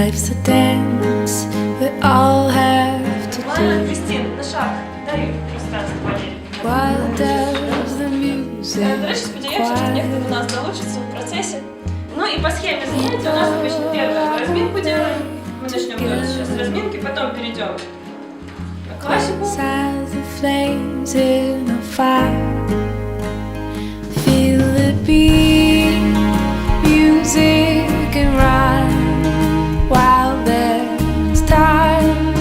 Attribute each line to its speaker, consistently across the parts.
Speaker 1: Life's a dance we all have to
Speaker 2: Ладно,
Speaker 1: do.
Speaker 2: Кристин, на шаг. Дай пространство поверить.
Speaker 1: While does the music
Speaker 2: До речі, сподіваємося, що
Speaker 1: quiet?
Speaker 2: некоторые у нас научатся в процессе. Ну и по схеме занятий у нас обычно первую разминку делаем. Мы начнем делать сейчас разминки, потом перейдем на классику.
Speaker 1: As the flames in a fire, feel the beat, music and rhyme while there's time.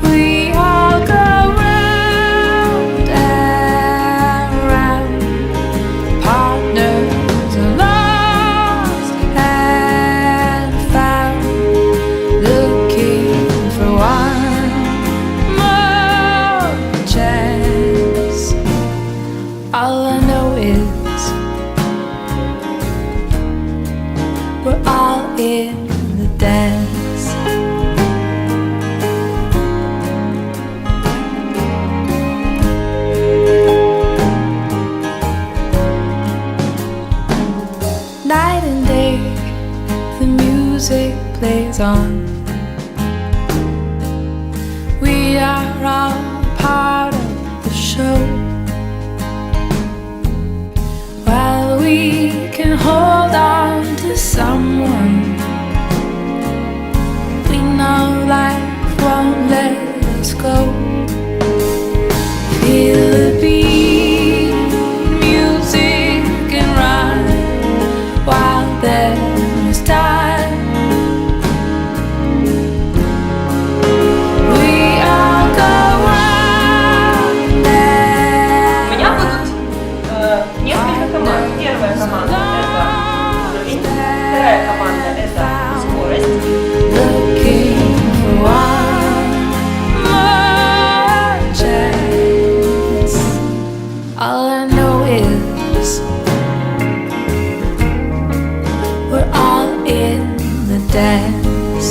Speaker 1: We all go round and round, partners are lost and found, looking for one more chance. All I know is we're all in the dance. Night and day, the music plays on. We are all part of the show. While we can hold on to someone, we know life won't let us go. Feel the beat, music and rhyme while there's time. We all go round
Speaker 2: У меня будут несколько команд. Первая команда это уровень, вторая команда это скорость.
Speaker 1: looking for one more chance. All I know is we're all in the dance.